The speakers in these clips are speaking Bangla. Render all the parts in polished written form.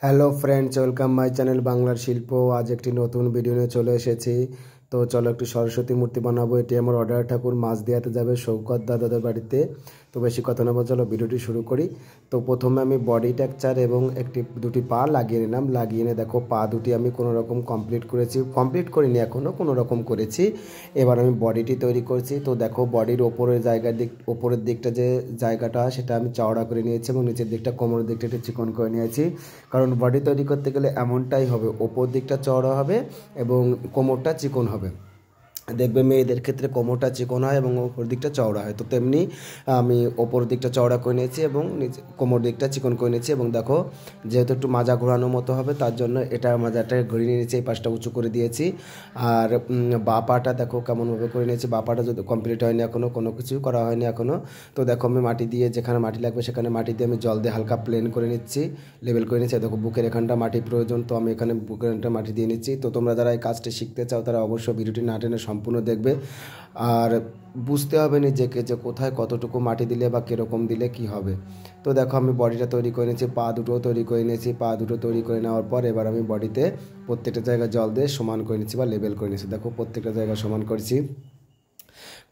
Hello friends, welcome my channel বাংলার শিল্প। আজ একটি নতুন ভিডিও নিয়ে চলে এসেছি। তো চলো একটি সরস্বতী মূর্তি বানাবো। এটি আমার অর্ডার ঠাকুর মাঝদিয়াতে যাবে শৌকত দাদাদের বাড়িতে। তো বেশি কথা না বলে চলো ভিডিওটি শুরু করি। তো প্রথমে আমি বডি টেক্সচার এবং দুটি পা লাগিয়ে নিলাম। লাগিয়ে নিয়ে দেখো পা দুটি আমি কোনো রকম কমপ্লিট করিনি, এখনও কোনো রকম করেছি। এবার আমি বডিটি তৈরি করছি। তো দেখো বডির ওপরের দিকটা যে জায়গাটা সেটা আমি চওড়া করে নিয়েছি এবং নিচের দিকটা কোমরের দিকটা একটু চিকন করে নিয়েছি। কারণ বডি তৈরি করতে গেলে এমনটাই হবে, ওপর দিকটা চওড়া হবে এবং কোমরটা চিকন হবে। দেখবে মেয়েদের ক্ষেত্রে কোমরটা চিকন হয় এবং ওপর দিকটা চওড়া হয়। তো তেমনি আমি ওপর দিকটা চওড়া করে নিয়েছি এবং নিচে কোমর দিকটা চিকন করে নিয়েছি। এবং দেখো যেহেতু একটু মাজা ঘোরানোর মতো হবে তার জন্য এটা মাজাটা ঘুরিয়ে নিয়েছি, এই পাশটা উঁচু করে দিয়েছি। আর বা পাটা দেখো কেমনভাবে করে নিয়েছি। বা পাটা যদি কমপ্লিট হয়নি এখনও, কোনো কিছু করা হয়নি এখনও। তো দেখো আমি মাটি দিয়ে, যেখানে মাটি লাগবে সেখানে মাটি দিয়ে আমি জল দিয়ে হালকা প্লেন করে নিচ্ছি, লেবেল করে নিচ্ছি। দেখো বুকের এখানটা মাটি প্রয়োজন, তো আমি এখানে বুকের এখানটা মাটি দিয়ে নিচ্ছি। তো তোমরা যারা এই কাজটি শিখতে চাও তারা অবশ্যই ভিডিওটি না টেনে সম্পূর্ণ দেখবে। আর বুঝতে হবে নিজেকে যে কোথায় কতটুকু মাটি দিলে বা কীরকম দিলে কি হবে। তো দেখো আমি বডিটা তৈরি করে নিয়েছি, পা দুটো তৈরি করে নিয়েছি। পা দুটো তৈরি করে নেওয়ার পর এবার আমি বডিতে প্রত্যেকটা জায়গায় জল দিয়ে সমান করে নিচ্ছি বা লেবেল করে নিচ্ছি। দেখো প্রত্যেকটা জায়গায় সমান করেছি,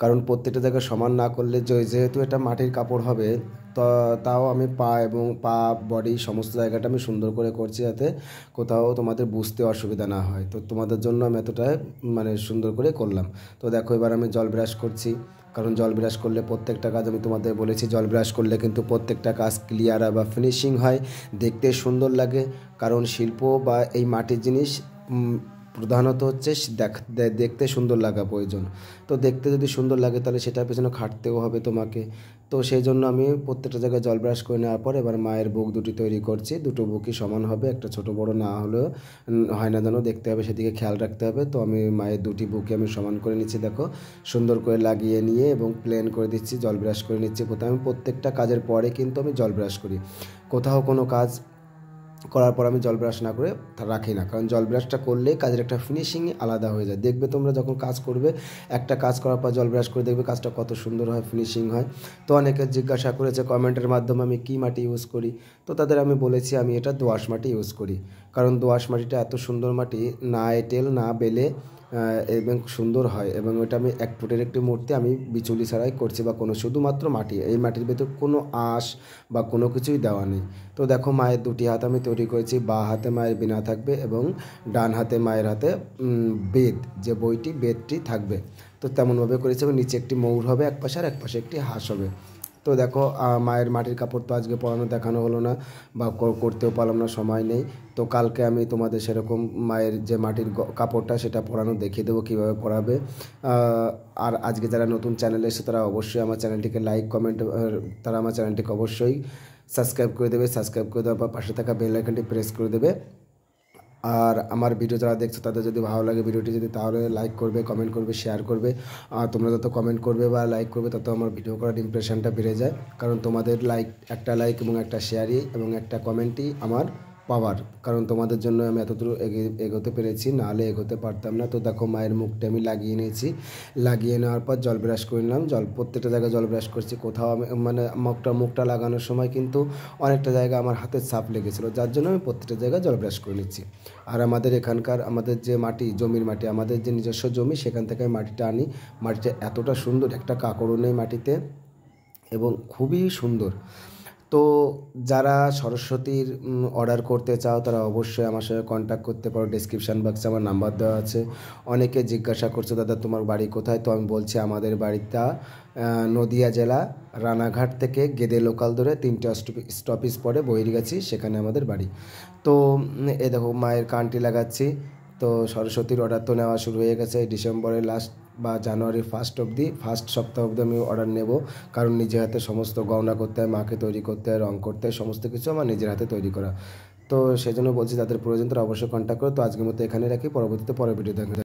কারণ প্রত্যেকটা জায়গায় সমান না করলে যেহেতু এটা মাটির কাপড় হবে, তো তাও আমি পা বডি সমস্ত জায়গাটা আমি সুন্দর করে করছি যাতে কোথাও তোমাদের বুঝতে অসুবিধা না হয়। তো তোমাদের জন্য আমি এতটাই সুন্দর করে করলাম। তো দেখো এবার আমি জল ব্রাশ করছি, কারণ জল ব্রাশ করলে প্রত্যেকটা কাজ, আমি তোমাদের বলেছি জল ব্রাশ করলে কিন্তু প্রত্যেকটা কাজ ক্লিয়ার বা ফিনিশিং হয়, দেখতে সুন্দর লাগে। কারণ শিল্প বা এই মাটির জিনিস প্রধানত হচ্ছে দেখতে সুন্দর লাগা প্রয়োজন। তো দেখতে যদি সুন্দর লাগে তাহলে সেটার পেছনে খাটতেও হবে তোমাকে। তো সেই জন্য আমি প্রত্যেকটা জায়গায় জল ব্রাশ করে নেওয়ার পর এবার মায়ের বুক দুটি তৈরি করছি। দুটো বুকই সমান হবে, একটা ছোট বড় না হলেও হয় না, যেন দেখতে হবে সেদিকে খেয়াল রাখতে হবে। তো আমি মায়ের দুটি বুকে আমি সমান করে নিচ্ছি। দেখো সুন্দর করে লাগিয়ে নিয়ে এবং প্লেন করে দিচ্ছি, জল ব্রাশ করে নিচ্ছি। প্রথমে আমি প্রত্যেকটা কাজের পরে কিন্তু আমি জল ব্রাশ করি, কোথাও কোনো কাজ করার পর আমি জল ব্রাশ না করে রাখি না, কারণ জল ব্রাশটা করলেই কাজের একটা ফিনিশিং আলাদা হয়ে যায়। দেখবে তোমরা যখন কাজ করবে, একটা কাজ করার পর জল ব্রাশ করে দেখবে কাজটা কত সুন্দর হয়, ফিনিশিং হয়। তো অনেকে জিজ্ঞাসা করেছে কমেন্টের মাধ্যমে আমি কী মাটি ইউজ করি। তো তাদের আমি বলেছি আমি এটা দোআঁশ মাটি ইউজ করি, কারণ দোআঁশ মাটিটা এত সুন্দর মাটি, না এঁটেল না বেলে এবং সুন্দর হয়। এবং ওইটা আমি 1 ফুটের একটি মূর্তি আমি বিচুলি ছাড়াই করছি বা কোনো, শুধুমাত্র মাটি, এই মাটির ভেতর কোনো আঁশ বা কোনো কিছুই দেওয়া নেই। তো দেখো মায়ের দুটি হাত আমি তৈরি করেছি, বাঁ হাতে মায়ের বীণা থাকবে এবং ডান হাতে মায়ের হাতে বেদ, যে বেদটি থাকবে। তো তেমনভাবে করেছি এবং নিচে একটি ময়ূর হবে এক পাশে, আর এক পাশে একটি হাঁস হবে। তো দেখো মায়ের মাটির কাপড় তো আজকে পরানো দেখানো হলো না বা করতেও পারলাম না, সময় নেই। তো কালকে আমি তোমাদের সেরকম মায়ের যে মাটির কাপড়টা সেটা পরানো দেখিয়ে দেবো কীভাবে পরাবে। আর আজকে যারা নতুন চ্যানেলে এসে তারা অবশ্যই আমার চ্যানেলটিকে লাইক কমেন্ট, তারা আমার চ্যানেলটিকে অবশ্যই সাবস্ক্রাইব করে দেবে। সাবস্ক্রাইব করে দেওয়ার পর পাশে থাকা বেল আইকনটি প্রেস করে দেবে। আর আমার ভিডিও যারা দেখছো তাদের যদি ভালো লাগে ভিডিওটি, তাহলে লাইক করবে, কমেন্ট করবে, শেয়ার করবে। আর তোমরা যত কমেন্ট করবে বা লাইক করবে তত আমার ভিডিও করার ইমপ্রেশনটা বেড়ে যায়, কারণ তোমাদের একটা লাইক এবং একটা শেয়ারই এবং একটা কমেন্টই আমার পাওয়ার, কারণ তোমাদের জন্য আমি এতদূর এগোতে পেরেছি, নাহলে এগোতে পারতাম না। তো দেখো মায়ের মুখটা আমি লাগিয়ে নিয়েছি, লাগিয়ে নেওয়ার পর জল ব্রাশ করে নিলাম। প্রত্যেকটা জায়গায় জল ব্রাশ করছি। কোথাও আমি মুখটা লাগানোর সময় কিন্তু অনেকটা জায়গা আমার হাতের ছাপ লেগেছিলো, যার জন্য আমি প্রত্যেকটা জায়গায় জল ব্রাশ করে নিচ্ছি। আর আমাদের যে মাটি, জমির মাটি, আমাদের যে নিজস্ব জমি, সেখান থেকে আমি মাটিটা আনি। মাটিটা এতটা সুন্দর, একটা কাঁকড়ও নেই মাটিতে এবং খুবই সুন্দর। তো যারা সরস্বতীর অর্ডার করতে চাও তারা অবশ্যই আমার সঙ্গে কন্ট্যাক্ট করতে পারো, ডেসক্রিপশান বক্সে আমার নাম্বার দেওয়া আছে। অনেকে জিজ্ঞাসা করছে দাদা তোমার বাড়ি কোথায়। তো আমি বলছি আমাদের বাড়িটা নদিয়া জেলা, রানাঘাট থেকে গেদে লোকাল ধরে 3টে স্টপেজ পরে বহিরগাছি, সেখানে আমাদের বাড়ি। তো এ দেখো মায়ের কানটি লাগাচ্ছি। তো সরস্বতীর অর্ডার তো নেওয়া শুরু হয়ে গেছে, ডিসেম্বরের লাস্ট বা জানুয়ারির ফার্স্ট সপ্তাহ অবধি আমি অর্ডার নেব, কারণ নিজের হাতে সমস্ত গহনা করতে হয়, মাকে তৈরি করতে হয়, রং করতে হয়, সমস্ত কিছু আমার নিজের হাতে তৈরি করা। তো সেই জন্য বলছি যাদের প্রয়োজন তারা অবশ্যই কন্ট্যাক্ট করো। তো আজকের মতো এখানে রাখি, পরের ভিডিও দেখা।